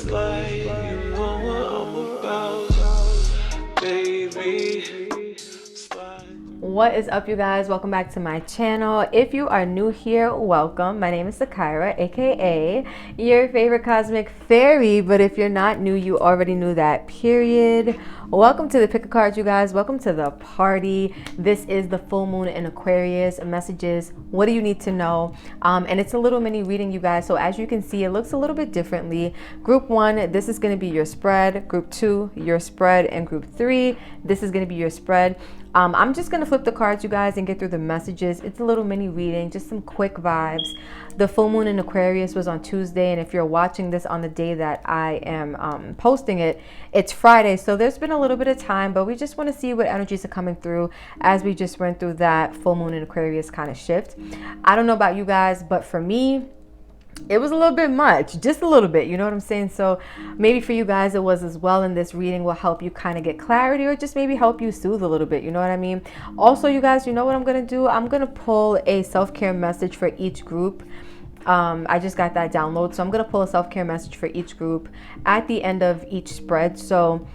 like you know what I'm about, baby. What is up, you guys? Welcome back to my channel. If you are new here, welcome. My name is Sakira, aka your favorite cosmic fairy. But if you're not new, you already knew that, period. Welcome to the pick a card, you guys. Welcome to the party. This is the full moon in Aquarius. Messages, what do you need to know? And it's a little mini reading, you guys. So as you can see, it looks a little bit differently. Group 1, this is going to be your spread. Group 2, your spread. And group 3, this is going to be your spread. I'm just going to flip the cards, you guys, and get through the messages. It's a little mini reading, just some quick vibes. The full moon in Aquarius was on Tuesday, and if you're watching this on the day that I am posting it, it's Friday. So there's been a little bit of time, but we just want to see what energies are coming through as we just went through that full moon in Aquarius kind of shift. I don't know about you guys, but for me, it was a little bit much, just a little bit, you know what I'm saying? So maybe for you guys it was as well, and this reading will help you kind of get clarity, or just maybe help you soothe a little bit, you know what I mean? Also, you guys, you know what I'm going to do? I'm going to pull a self-care message for each group. I just got that download, so I'm going to pull a self-care message for each group at the end of each spread. So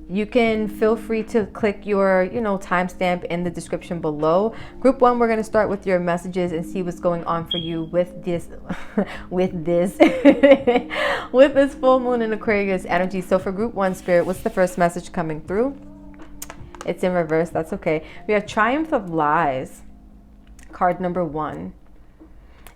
you can feel free to click your, timestamp in the description below. Group 1, we're going to start with your messages and see what's going on for you with this, with this full moon in Aquarius energy. So for group 1, Spirit, what's the first message coming through? It's in reverse. That's okay. We have Triumph of Lies, card number 1.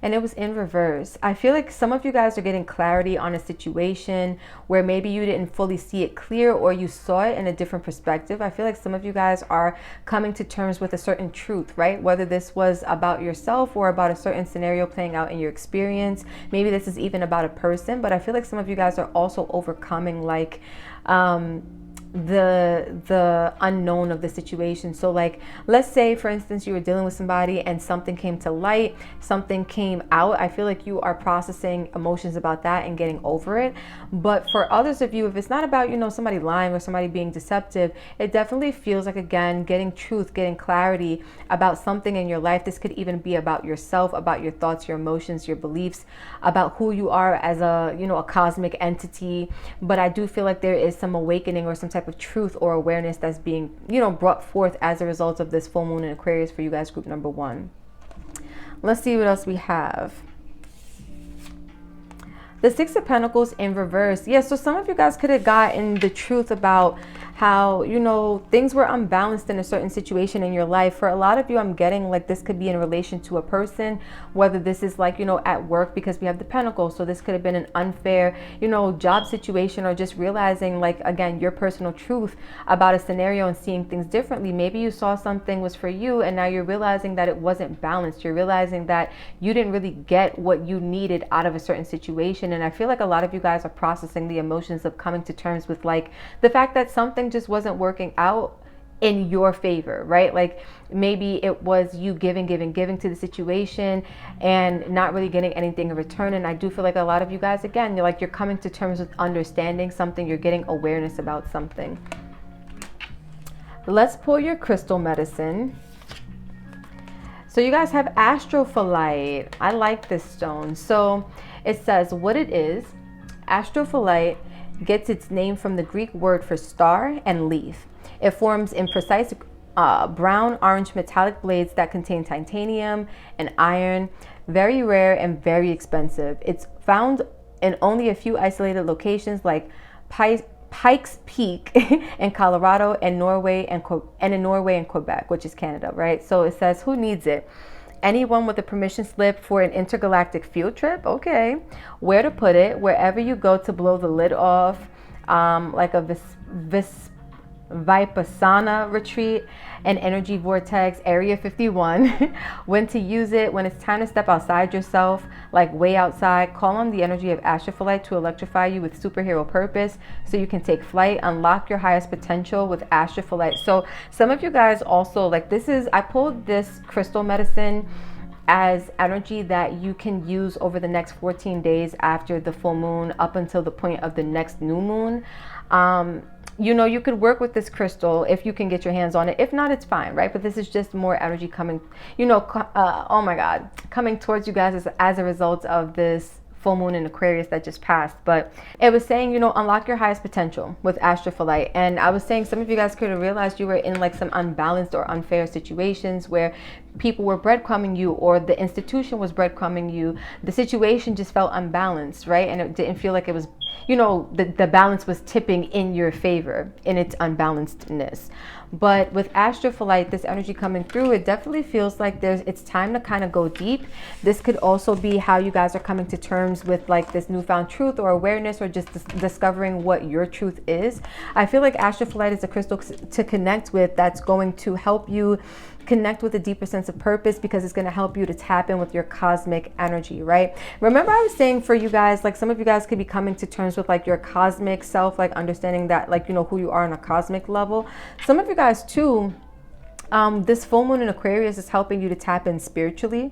And it was in reverse. I feel like some of you guys are getting clarity on a situation where maybe you didn't fully see it clear, or you saw it in a different perspective. I feel like some of you guys are coming to terms with a certain truth, right? Whether this was about yourself or about a certain scenario playing out in your experience. Maybe this is even about a person, but I feel like some of you guys are also overcoming like the unknown of the situation. So like, let's say for instance you were dealing with somebody and something came to light, something came out. I feel like you are processing emotions about that and getting over it. But for others of you, if it's not about somebody lying or somebody being deceptive, it definitely feels like, again, getting truth, getting clarity about something in your life. This could even be about yourself, about your thoughts, your emotions, your beliefs, about who you are as a cosmic entity. But I do feel like there is some awakening or some type of truth or awareness that's being brought forth as a result of this full moon in Aquarius for you guys, group number 1. Let's see what else we have. The 6 of Pentacles in reverse. Yeah, so some of you guys could have gotten the truth about how, things were unbalanced in a certain situation in your life. For a lot of you, I'm getting like this could be in relation to a person, whether this is like, at work, because we have the Pentacles. So this could have been an unfair, job situation, or just realizing like, again, your personal truth about a scenario and seeing things differently. Maybe you saw something was for you, and now you're realizing that it wasn't balanced. You're realizing that you didn't really get what you needed out of a certain situation. And I feel like a lot of you guys are processing the emotions of coming to terms with like the fact that something just wasn't working out in your favor, right? Like maybe it was you giving to the situation and not really getting anything in return. And I do feel like a lot of you guys, again, you're coming to terms with understanding something. You're getting awareness about something. Let's pull your crystal medicine. So you guys have astrophyllite. I like this stone. So it says what it is. Astrophyllite gets its name from the Greek word for star and leaf. It forms in precise brown orange metallic blades that contain titanium and iron. Very rare and very expensive. It's found in only a few isolated locations like Pikes Peak in Colorado and Norway and in Norway and Quebec, which is Canada, right? So it says, who needs it? Anyone with a permission slip for an intergalactic field trip? Okay. Where to put it? Wherever you go to blow the lid off, like a Vipassana retreat, an energy vortex, Area 51. When to use it, when it's time to step outside yourself, like way outside, call on the energy of astrophyllite to electrify you with superhero purpose so you can take flight. Unlock your highest potential with astrophyllite. So some of you guys also, like I pulled this crystal medicine as energy that you can use over the next 14 days after the full moon up until the point of the next new moon. You could work with this crystal if you can get your hands on it. If not, it's fine, right? But this is just more energy coming, oh my God, coming towards you guys as a result of this full moon in Aquarius that just passed, but it was saying, you know, unlock your highest potential with astrophyllite. And I was saying some of you guys could have realized you were in like some unbalanced or unfair situations where people were breadcrumbing you, or the institution was breadcrumbing you. The situation just felt unbalanced, right? And it didn't feel like it was, you know, the balance was tipping in your favor in its unbalancedness. But with astrophyllite, this energy coming through, it definitely feels like it's time to kind of go deep. This could also be how you guys are coming to terms with like this newfound truth or awareness, or just discovering what your truth is. I feel like astrophyllite is a crystal to connect with that's going to help you connect with a deeper sense of purpose, because it's going to help you to tap in with your cosmic energy, right? Remember I was saying for you guys, like some of you guys could be coming to terms with like your cosmic self, like understanding that, like, you know, who you are on a cosmic level. Some of you guys too, this full moon in Aquarius is helping you to tap in spiritually,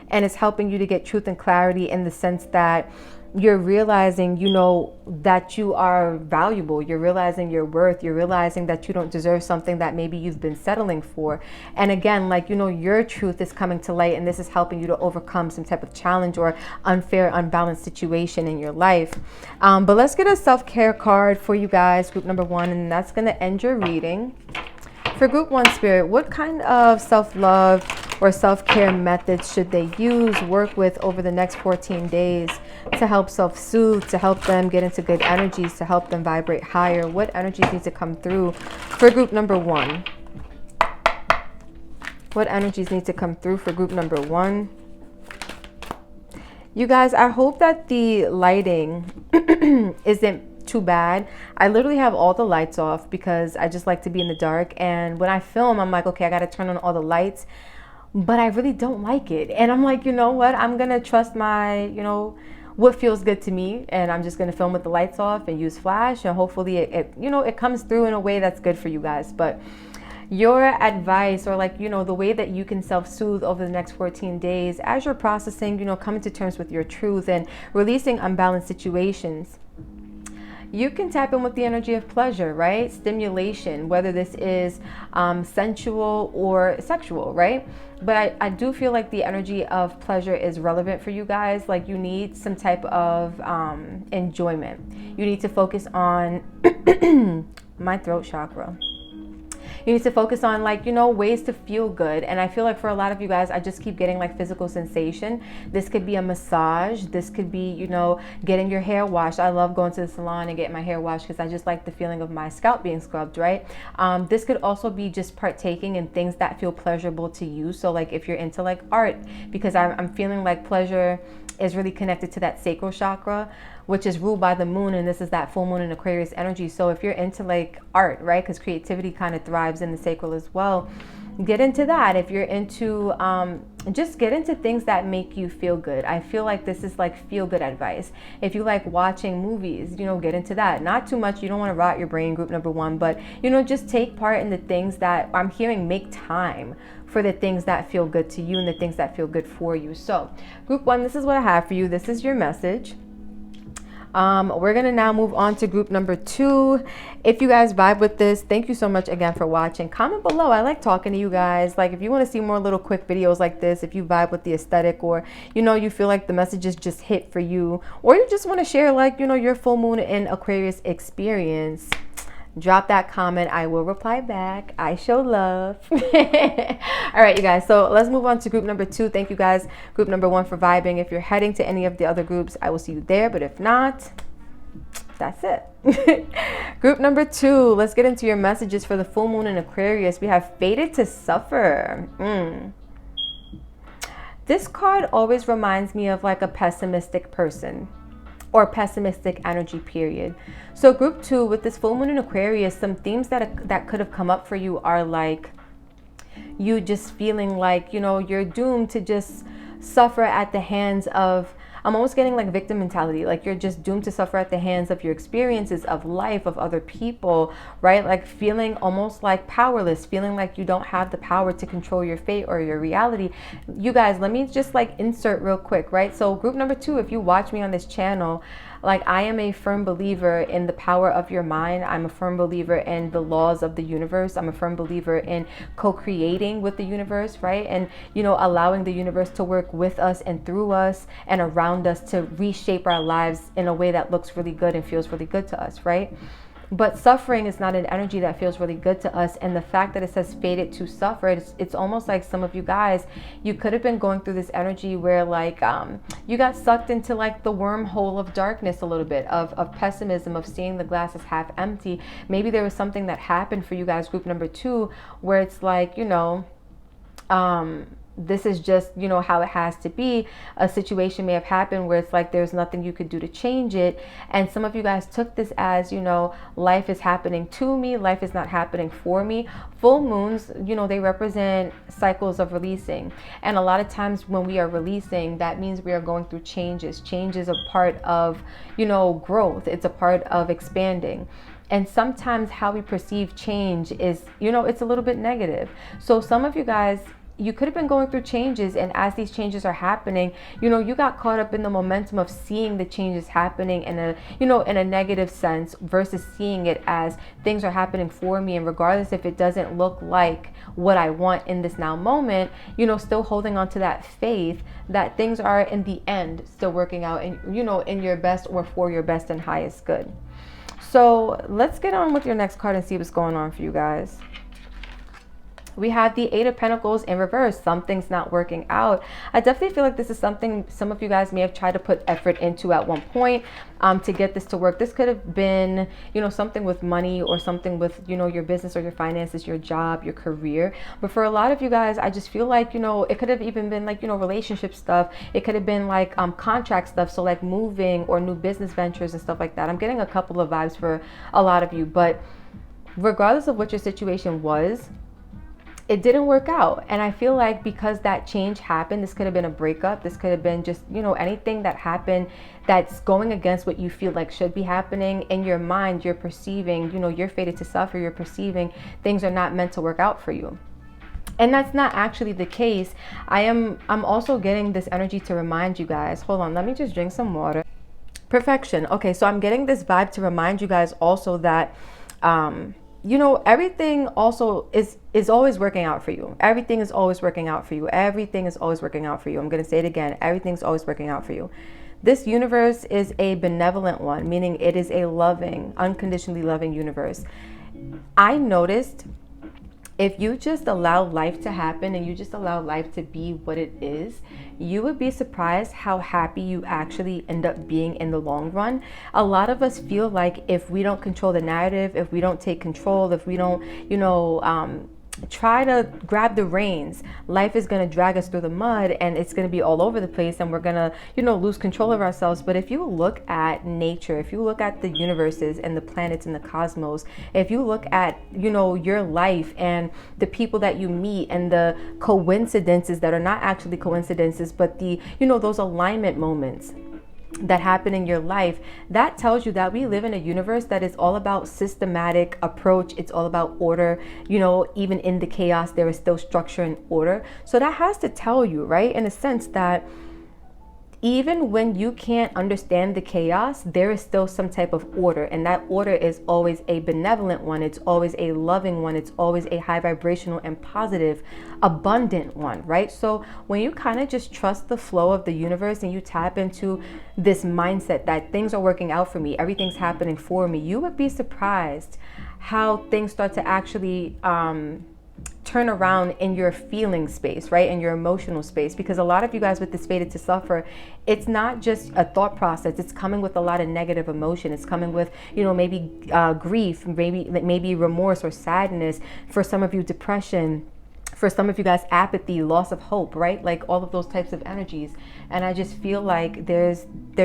and it's helping you to get truth and clarity in the sense that you're realizing, you know, that you are valuable. You're realizing your worth. You're realizing that you don't deserve something that maybe you've been settling for. And again, like, you know, your truth is coming to light, and this is helping you to overcome some type of challenge or unfair, unbalanced situation in your life. But let's get a self-care card for you guys, group number 1, and that's going to end your reading. For group 1 spirit, what kind of self-love or self-care methods should they use, work with over the next 14 days to help self-soothe, to help them get into good energies, to help them vibrate higher? What energies need to come through for group number 1? What energies need to come through for group number 1? You guys, I hope that the lighting isn't too bad. I literally have all the lights off because I just like to be in the dark, and when I film I'm like, okay, I got to turn on all the lights, but I really don't like it. And I'm like, you know what, I'm gonna trust my, you know, what feels good to me, and I'm just gonna film with the lights off and use flash, and hopefully it you know, it comes through in a way that's good for you guys. But your advice, or like, you know, the way that you can self-soothe over the next 14 days as you're processing, you know, coming to terms with your truth and releasing unbalanced situations, you can tap in with the energy of pleasure, right? Stimulation, whether this is sensual or sexual, right? But I do feel like the energy of pleasure is relevant for you guys. Like, you need some type of enjoyment. You need to focus on my throat chakra. You need to focus on, like, you know, ways to feel good. And I feel like for a lot of you guys, I just keep getting like physical sensation. This could be a massage. This could be, you know, getting your hair washed. I love going to the salon and getting my hair washed because I just like the feeling of my scalp being scrubbed, right? This could also be just partaking in things that feel pleasurable to you. So like if you're into like art, because I'm feeling like pleasure is really connected to that sacral chakra, which is ruled by the moon, and this is that full moon in Aquarius energy. So if you're into like art, right, because creativity kind of thrives in the sacral as well, get into that. If you're into just get into things that make you feel good. I feel like this is like feel good advice. If you like watching movies, you know, get into that. Not too much, you don't want to rot your brain, group number 1, but you know, just take part in the things that I'm hearing. Make time for the things that feel good to you and the things that feel good for you. So group 1, this is what I have for you. This is your message. We're gonna now move on to group number 2. If you guys vibe with this, thank you so much again for watching. Comment below. I like talking to you guys. Like, if you want to see more little quick videos like this, if you vibe with the aesthetic, or you know, you feel like the messages just hit for you, or you just want to share, like, you know, your full moon in Aquarius experience, drop that comment. I will reply back. I show love. All right, you guys, so let's move on to group number 2. Thank you guys, group number 1, for vibing. If you're heading to any of the other groups, I will see you there, but if not, that's it. Group number 2, let's get into your messages for the full moon in Aquarius. We have fated to suffer. This card always reminds me of like a pessimistic person or pessimistic energy, period. So group 2, with this full moon in Aquarius, some themes that could have come up for you are like you just feeling like, you know, you're doomed to just suffer at the hands of, I'm almost getting like victim mentality, like you're just doomed to suffer at the hands of your experiences of life, of other people, right? Like feeling almost like powerless, feeling like you don't have the power to control your fate or your reality. You guys, let me just like insert real quick, right? So group number 2, if you watch me on this channel, Like, I am a firm believer in the power of your mind. I'm a firm believer in the laws of the universe. I'm a firm believer in co-creating with the universe, right? And, you know, allowing the universe to work with us and through us and around us to reshape our lives in a way that looks really good and feels really good to us, right? But suffering is not an energy that feels really good to us. And the fact that it says fated to suffer, it's almost like some of you guys, you could have been going through this energy where like you got sucked into like the wormhole of darkness a little bit, of pessimism, of seeing the glass as half empty. Maybe there was something that happened for you guys, group number 2, where it's like, you know, this is just, you know, how it has to be. A situation may have happened where it's like there's nothing you could do to change it. And some of you guys took this as, you know, life is happening to me, life is not happening for me. Full moons, you know, they represent cycles of releasing. And a lot of times when we are releasing, that means we are going through changes. Change is a part of, you know, growth. It's a part of expanding. And sometimes how we perceive change is, you know, it's a little bit negative. So some of you guys, you could have been going through changes, and as these changes are happening, you know, you got caught up in the momentum of seeing the changes happening in a, you know, in a negative sense versus seeing it as things are happening for me. And regardless if it doesn't look like what I want in this now moment, you know, still holding on to that faith that things are in the end still working out and, you know, in your best or for your best and highest good. So let's get on with your next card and see what's going on for you guys. We have the 8 of Pentacles in reverse. Something's not working out. I definitely feel like this is something some of you guys may have tried to put effort into at one point to get this to work. This could have been, you know, something with money or something with, you know, your business or your finances, your job, your career. But for a lot of you guys, I just feel like, you know, it could have even been like, you know, relationship stuff. It could have been like contract stuff. So like moving or new business ventures and stuff like that. I'm getting a couple of vibes for a lot of you. But regardless of what your situation was, it didn't work out. And I feel like because that change happened, this could have been a breakup. This could have been just, you know, anything that happened that's going against what you feel like should be happening. In your mind, you're perceiving, you know, you're fated to suffer. You're perceiving things are not meant to work out for you. And that's not actually the case. I'm also getting this energy to remind you guys. Hold on, let me just drink some water. Perfection. Okay, so I'm getting this vibe to remind you guys also that you know, everything also is always working out for you. Everything is always working out for you. Everything is always working out for you. I'm going to say it again. Everything's always working out for you. This universe is a benevolent one, meaning it is a loving, unconditionally loving universe. I noticed if you just allow life to happen and you just allow life to be what it is, you would be surprised how happy you actually end up being in the long run. A lot of us feel like if we don't control the narrative, if we don't take control, if we don't, you know, try to grab the reins, life is going to drag us through the mud and it's going to be all over the place and we're going to, you know, lose control of ourselves. But if you look at nature, if you look at the universes and the planets and the cosmos, if you look at, you know, your life and the people that you meet and the coincidences that are not actually coincidences, but the, you know, those alignment moments that happen in your life, that tells you that we live in a universe that is all about systematic approach. It's all about order. You know, even in the chaos, there is still structure and order. So that has to tell you, right, in a sense that even when you can't understand the chaos, there is still some type of order. And that order is always a benevolent one. It's always a loving one. It's always a high vibrational and positive, abundant one, right? So when you kind of just trust the flow of the universe and you tap into this mindset that things are working out for me, everything's happening for me, you would be surprised how things start to actually turn around in your feeling space, right? In your emotional space. Because a lot of you guys with this fated to suffer, it's not just a thought process. It's coming with a lot of negative emotion. It's coming with, you know, maybe grief, maybe remorse or sadness. For some of you, depression. For some of you guys, apathy, loss of hope, right? Like all of those types of energies. And I just feel like there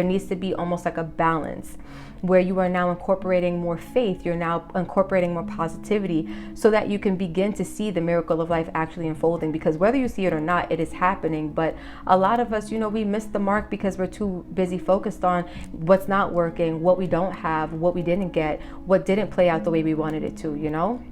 needs to be almost like a balance where you are now incorporating more faith, you're now incorporating more positivity so that you can begin to see the miracle of life actually unfolding. Because whether you see it or not, it is happening. But a lot of us, you know, we miss the mark because we're too busy focused on what's not working, what we don't have, what we didn't get, what didn't play out the way we wanted it to, you know?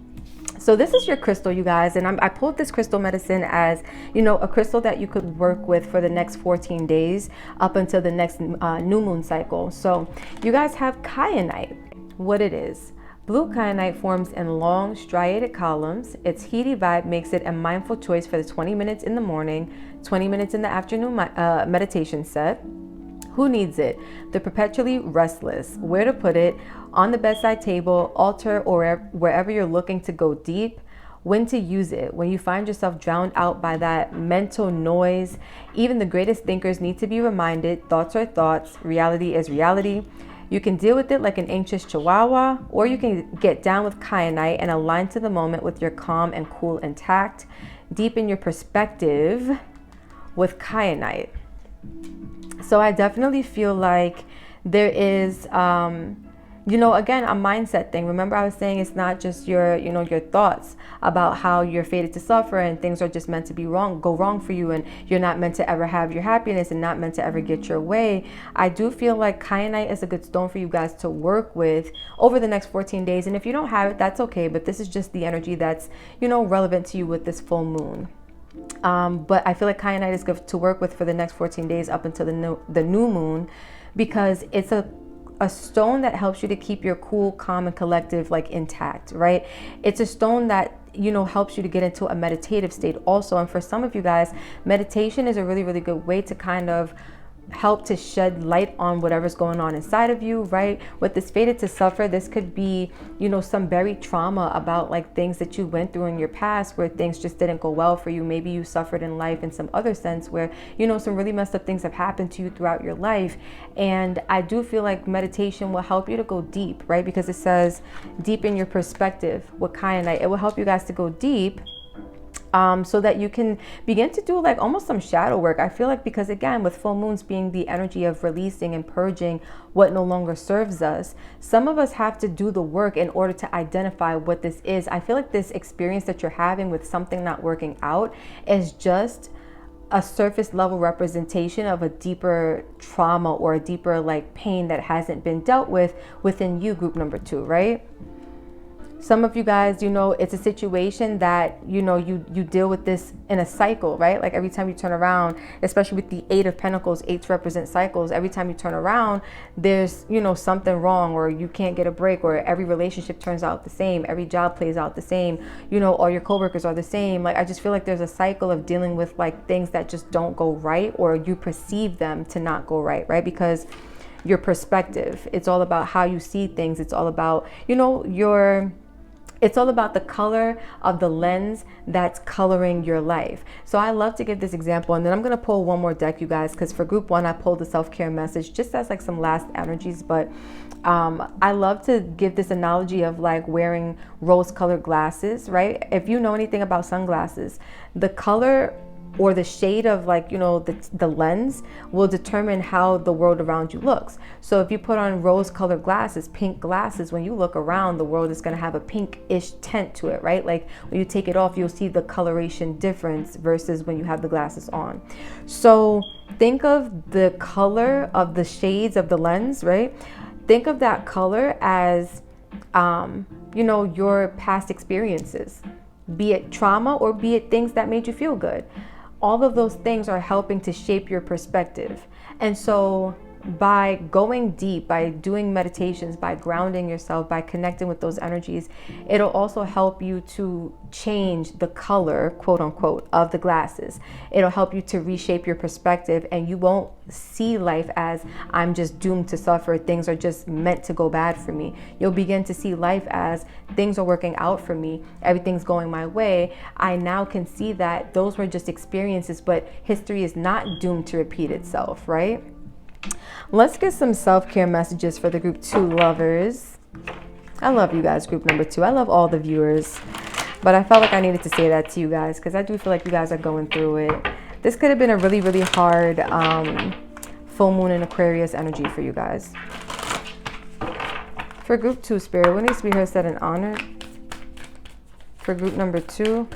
So this is your crystal, you guys, and I pulled this crystal medicine as, you know, a crystal that you could work with for the next 14 days up until the next new moon cycle. So you guys have kyanite. What it is: blue kyanite forms in long striated columns. Its heaty vibe makes it a mindful choice for the 20 minutes in the morning, 20 minutes in the afternoon meditation set. Who needs it? The perpetually restless. Where to put it? On the bedside table, altar, or wherever you're looking to go deep. When to use it? When you find yourself drowned out by that mental noise. Even the greatest thinkers need to be reminded, thoughts are thoughts, reality is reality. You can deal with it like an anxious chihuahua, or you can get down with kyanite and align to the moment with your calm and cool and tact. Deepen your perspective with kyanite. So I definitely feel like there is, you know, again, a mindset thing. Remember I was saying it's not just your, you know, your thoughts about how you're fated to suffer and things are just meant to be wrong, go wrong for you, and you're not meant to ever have your happiness and not meant to ever get your way. I do feel like kyanite is a good stone for you guys to work with over the next 14 days. And if you don't have it, that's okay. But this is just the energy that's, you know, relevant to you with this full moon. But I feel like kyanite is good to work with for the next 14 days up until the new moon, because it's a stone that helps you to keep your cool, calm, and collective like intact, right? It's a stone that, you know, helps you to get into a meditative state also. And for some of you guys, meditation is a really, really good way to kind of help to shed light on whatever's going on inside of you, right? With this fated to suffer, this could be, you know, some buried trauma about like things that you went through in your past where things just didn't go well for you. Maybe you suffered in life in some other sense where, you know, some really messed up things have happened to you throughout your life. And I do feel like meditation will help you to go deep, right? Because it says deepen your perspective with kyanite. It will help you guys to go deep, so that you can begin to do like almost some shadow work. I feel like, because again, with full moons being the energy of releasing and purging what no longer serves us, some of us have to do the work in order to identify what this is. I feel like this experience that you're having with something not working out is just a surface level representation of a deeper trauma or a deeper like pain that hasn't been dealt with within you, group number 2, right? Some of you guys, you know, it's a situation that, you know, you deal with this in a cycle, right? Like every time you turn around, especially with the 8 of Pentacles, 8s represent cycles. Every time you turn around, there's, you know, something wrong, or you can't get a break, or every relationship turns out the same. Every job plays out the same, you know, all your coworkers are the same. Like, I just feel like there's a cycle of dealing with like things that just don't go right, or you perceive them to not go right, right? Because your perspective, it's all about how you see things. It's all about, you know, it's all about the color of the lens that's coloring your life. So I love to give this example, and then I'm going to pull one more deck, you guys, because for group 1, I pulled the self-care message just as like some last energies. But I love to give this analogy of like wearing rose-colored glasses, right? If you know anything about sunglasses, the color or the shade of like, you know, the lens will determine how the world around you looks. So if you put on rose colored glasses, pink glasses, when you look around, the world is going to have a pinkish tint to it, right? Like when you take it off, you'll see the coloration difference versus when you have the glasses on. So think of the color of the shades of the lens, right? Think of that color as, you know, your past experiences, be it trauma or be it things that made you feel good. All of those things are helping to shape your perspective. And so by going deep, by doing meditations, by grounding yourself, by connecting with those energies, it'll also help you to change the color, quote unquote, of the glasses. It'll help you to reshape your perspective, and you won't see life as I'm just doomed to suffer. Things are just meant to go bad for me. You'll begin to see life as things are working out for me. Everything's going my way. I now can see that those were just experiences, but history is not doomed to repeat itself, right? Let's get some self-care messages for the group 2 lovers. I love you guys, group number 2. I love all the viewers, but I felt like I needed to say that to you guys because I do feel like you guys are going through it. This could have been a really, really hard full moon in Aquarius energy for you guys. For group 2, Spirit, what needs to be heard, said, and honored? For group number 2.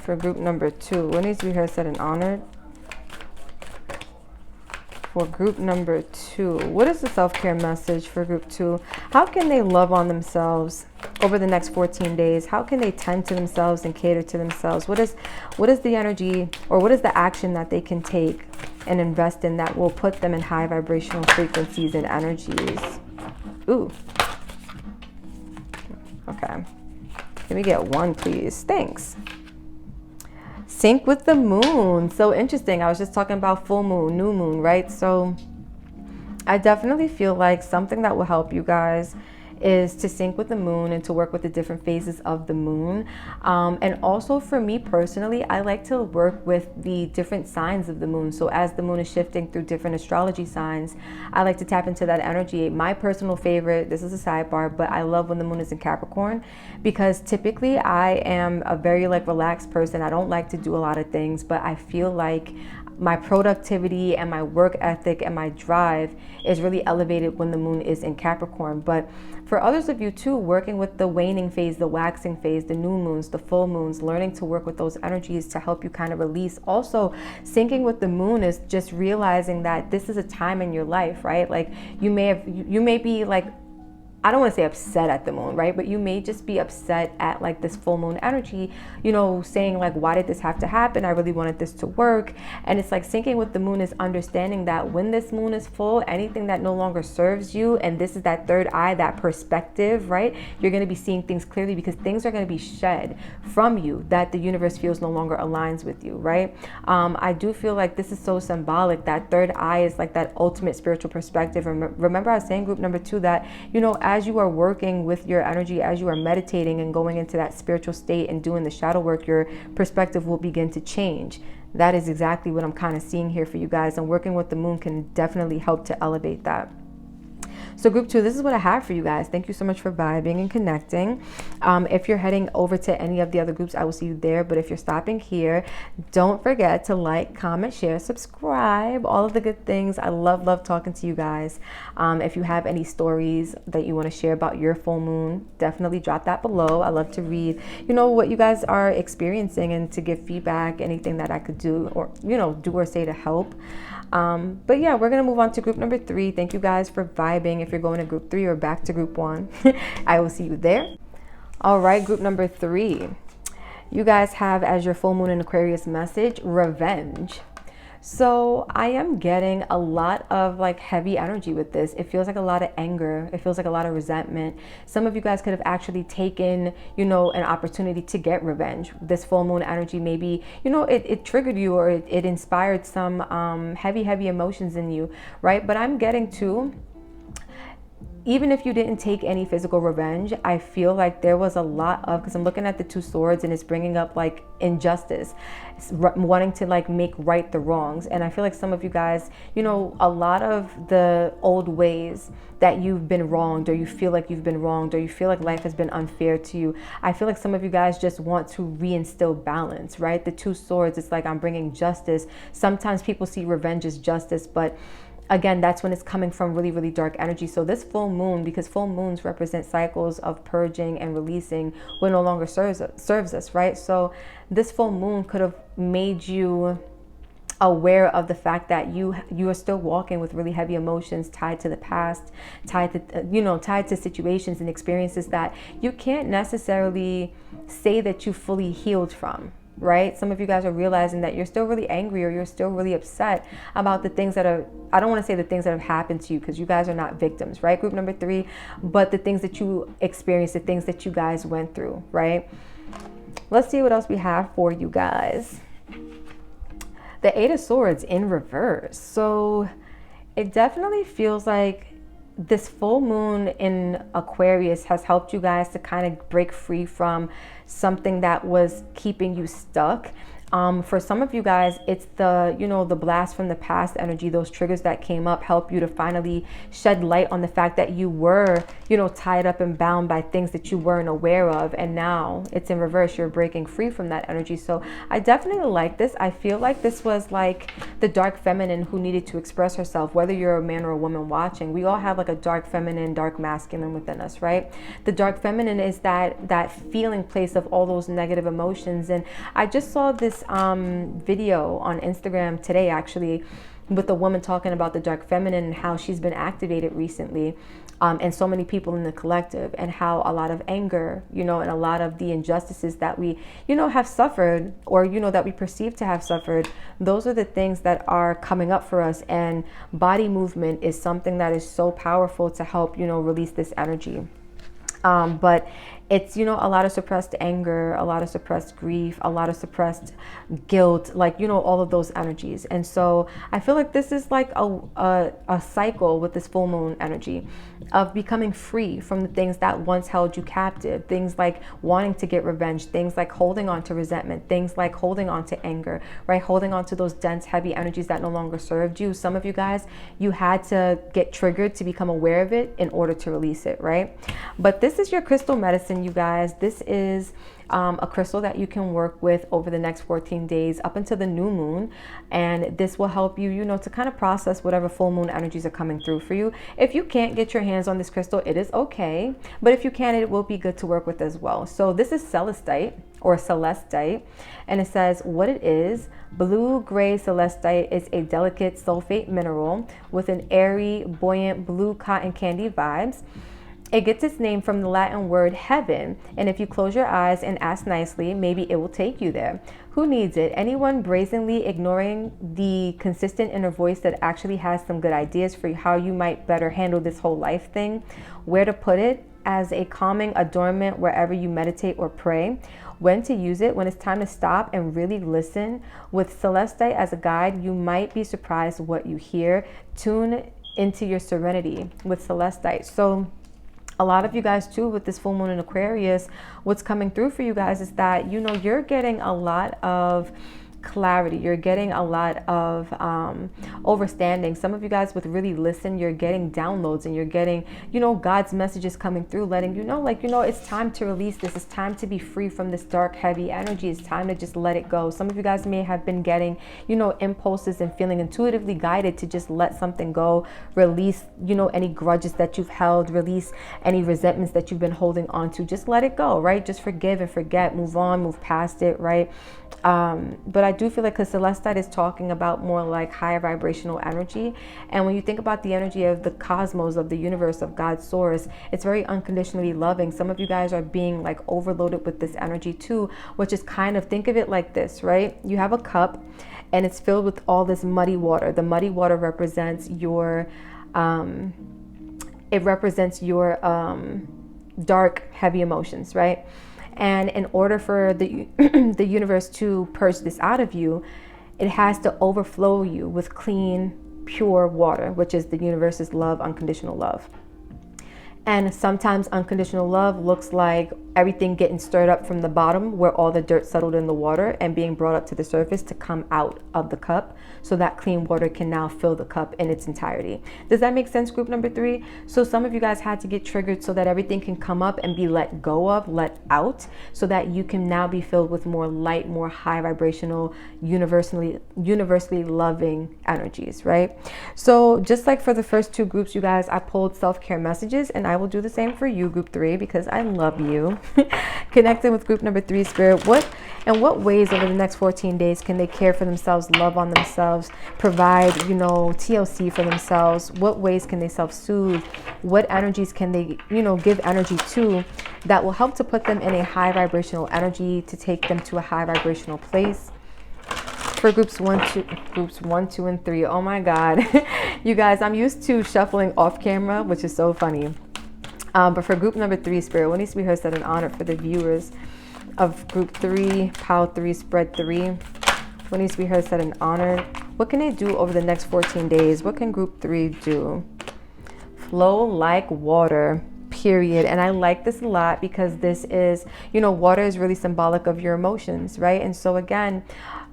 For group number 2, what needs to be heard, said, and honored? for group number 2. What is the self-care message for group 2? How can they love on themselves over the next 14 days? How can they tend to themselves and cater to themselves? What is the energy, or what is the action that they can take and invest in that will put them in high vibrational frequencies and energies? Ooh. Okay. Let me get one, please. Thanks. Sync with the moon. So interesting. I was just talking about full moon, new moon, right? So I definitely feel like something that will help you guys is to sync with the moon and to work with the different phases of the moon. And also for me personally, I like to work with the different signs of the moon. So as the moon is shifting through different astrology signs, I like to tap into that energy. My personal favorite, this is a sidebar, but I love when the moon is in Capricorn, because typically I am a very relaxed person. I don't like to do a lot of things, but I feel like my productivity and my work ethic and my drive is really elevated when the moon is in Capricorn. But for others of you too, working with the waning phase, the waxing phase, the new moons, the full moons, learning to work with those energies to help you kind of release. Also, syncing with the moon is just realizing that this is a time in your life, right? Like you may be like, I don't want to say upset at the moon, right? But you may just be upset at like this full moon energy, you know, saying like, why did this have to happen? I really wanted this to work. And it's like syncing with the moon is understanding that when this moon is full, anything that no longer serves you, and this is that third eye, that perspective, right? You're going to be seeing things clearly because things are going to be shed from you that the universe feels no longer aligns with you, right? I do feel like this is so symbolic. That third eye is like that ultimate spiritual perspective. Remember I was saying group number 2 that, you know, as you are working with your energy, as you are meditating and going into that spiritual state and doing the shadow work, your perspective will begin to change. That is exactly what I'm kind of seeing here for you guys, and working with the moon can definitely help to elevate that. So group 2, this is what I have for you guys. Thank you so much for vibing and connecting. If you're heading over to any of the other groups, I will see you there. But if you're stopping here, don't forget to like, comment, share, subscribe, all of the good things. I love talking to you guys. If you have any stories that you want to share about your full moon, definitely drop that below. I love to read, you know, what you guys are experiencing and to give feedback, anything that I could do or, you know, do or say to help. But yeah, we're going to move on to group number 3. Thank you guys for vibing. If you're going to group 3 or back to group 1, I will see you there. All right, group number 3. You guys have as your full moon in Aquarius message, revenge. So I am getting a lot of like heavy energy with this. It feels like a lot of anger. It feels like a lot of resentment. Some of you guys could have actually taken, you know, an opportunity to get revenge. This full moon energy, maybe, you know, it triggered you, or it inspired some heavy emotions in you, right? But I'm getting to, even if you didn't take any physical revenge, I feel like there was a lot of, because I'm looking at the 2 swords and it's bringing up like injustice, wanting to like make right the wrongs. And I feel like some of you guys, you know, a lot of the old ways that you've been wronged, or you feel like you've been wronged, or you feel like life has been unfair to you. I feel like some of you guys just want to reinstill balance, right? The 2 swords, it's like I'm bringing justice. Sometimes people see revenge as justice, but again, that's when it's coming from really dark energy. So this full moon, because full moons represent cycles of purging and releasing, what no longer serves us, right? So this full moon could have made you aware of the fact that you are still walking with really heavy emotions tied to the past, tied to situations and experiences that you can't necessarily say that you fully healed from. Right? Some of you guys are realizing that you're still really angry, or you're still really upset about the things that are, I don't want to say the things that have happened to you, because you guys are not victims, right? Group number 3, but the things that you experienced, the things that you guys went through, right? Let's see what else we have for you guys. The 8 of Swords in reverse. So it definitely feels like this full moon in Aquarius has helped you guys to kind of break free from something that was keeping you stuck. For some of you guys, it's the, you know, the blast from the past energy, those triggers that came up help you to finally shed light on the fact that you were, you know, tied up and bound by things that you weren't aware of. And now it's in reverse. You're breaking free from that energy. So I definitely like this. I feel like this was like the dark feminine who needed to express herself, whether you're a man or a woman watching. We all have like a dark feminine, dark masculine within us, right? The dark feminine is that feeling place of all those negative emotions. And I just saw this video on Instagram today, actually, with the woman talking about the dark feminine and how she's been activated recently, and so many people in the collective, and how a lot of anger, and a lot of the injustices that we, have suffered, or, that we perceive to have suffered, those are the things that are coming up for us. And body movement is something that is so powerful to help, release this energy. But it's, a lot of suppressed anger, a lot of suppressed grief, a lot of suppressed guilt, like, all of those energies. And so I feel like this is like a cycle with this full moon energy of becoming free from the things that once held you captive, things like wanting to get revenge, things like holding on to resentment, things like holding on to anger, right? Holding on to those dense, heavy energies that no longer served you. Some of you guys, you had to get triggered to become aware of it in order to release it, right? But this is your crystal medicine, you guys. This is a crystal that you can work with over the next 14 days up until the new moon. And this will help you, to kind of process whatever full moon energies are coming through for you. If you can't get your hands on this crystal, it is okay. But if you can, it will be good to work with as well. So this is celestite or celestite. And it says what it is. Blue-gray celestite is a delicate sulfate mineral with an airy, buoyant blue cotton candy vibes. It gets its name from the Latin word heaven, and if you close your eyes and ask nicely, maybe it will take you there. Who needs it? Anyone brazenly ignoring the consistent inner voice that actually has some good ideas for how you might better handle this whole life thing? Where to put it? As a calming adornment wherever you meditate or pray. When to use it? When it's time to stop and really listen. With celestite as a guide, you might be surprised what you hear. Tune into your serenity with celestite. So a lot of you guys too, with this full moon in Aquarius, what's coming through for you guys is that, you're getting a lot of clarity. You're getting a lot of overstanding. Some of you guys with really listen, you're getting downloads, and you're getting, God's messages coming through, letting you know, it's time to release this. It's time to be free from this dark, heavy energy. It's time to just let it go. Some of you guys may have been getting, impulses and feeling intuitively guided to just let something go, release, any grudges that you've held, release any resentments that you've been holding on to. Just let it go, right? Just forgive and forget, move on, move past it, right? But I do feel like, because celestite is talking about more like higher vibrational energy. And when you think about the energy of the cosmos, of the universe, of God's source, it's very unconditionally loving. Some of you guys are being like overloaded with this energy too, which is kind of, think of it like this, right? You have a cup and it's filled with all this muddy water. The muddy water represents your, dark, heavy emotions, right? And in order for the the universe to purge this out of you, it has to overflow you with clean, pure water, which is the universe's love, unconditional love. And sometimes unconditional love looks like everything getting stirred up from the bottom where all the dirt settled in the water and being brought up to the surface to come out of the cup, so that clean water can now fill the cup in its entirety. Does that make sense, group number 3? So some of you guys had to get triggered so that everything can come up and be let go of, let out, so that you can now be filled with more light, more high vibrational, universally loving energies, right? So just like for the first 2 groups, you guys, I pulled self-care messages, and I will do the same for you, group 3, because I love you. Connecting with group number 3, spirit, what ways over the next 14 days can they care for themselves, love on themselves, provide, TLC for themselves? What ways can they self-soothe? What energies can they, give energy to that will help to put them in a high vibrational energy, to take them to a high vibrational place? For groups 1, 2, and 3. Oh my God. You guys, I'm used to shuffling off camera, which is so funny. But for group number 3, spirit, what needs to be heard, said, and honored for the viewers of group 3, POW 3, spread 3? What needs to be heard, said, and honored? What can they do over the next 14 days? What can group 3 do? Flow like water, period. And I like this a lot because this is, water is really symbolic of your emotions, right? And so again,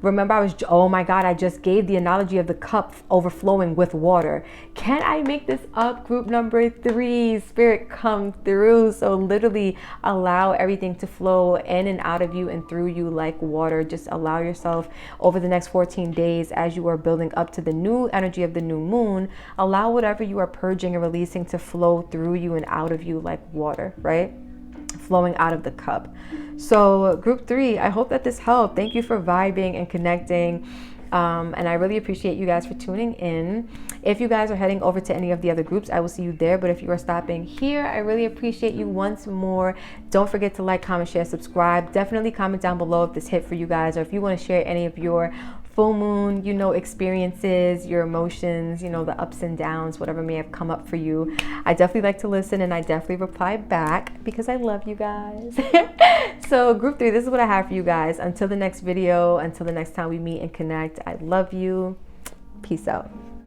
remember, oh my God, I just gave the analogy of the cup overflowing with water. Can I make this up? Group number 3, spirit, come through. So literally allow everything to flow in and out of you and through you like water. Just allow yourself over the next 14 days, as you are building up to the new energy of the new moon, allow whatever you are purging and releasing to flow through you and out of you like water, right? Flowing out of the cup. So group 3, I hope that this helped. Thank you for vibing and connecting. And I really appreciate you guys for tuning in. If you guys are heading over to any of the other groups, I will see you there. But if you are stopping here, I really appreciate you once more. Don't forget to like, comment, share, subscribe. Definitely comment down below if this hit for you guys, or if you want to share any of your full moon, experiences, your emotions, the ups and downs, whatever may have come up for you. I definitely like to listen, and I definitely reply back because I love you guys. So group 3, this is what I have for you guys. Until the next video, until the next time we meet and connect, I love you. Peace out.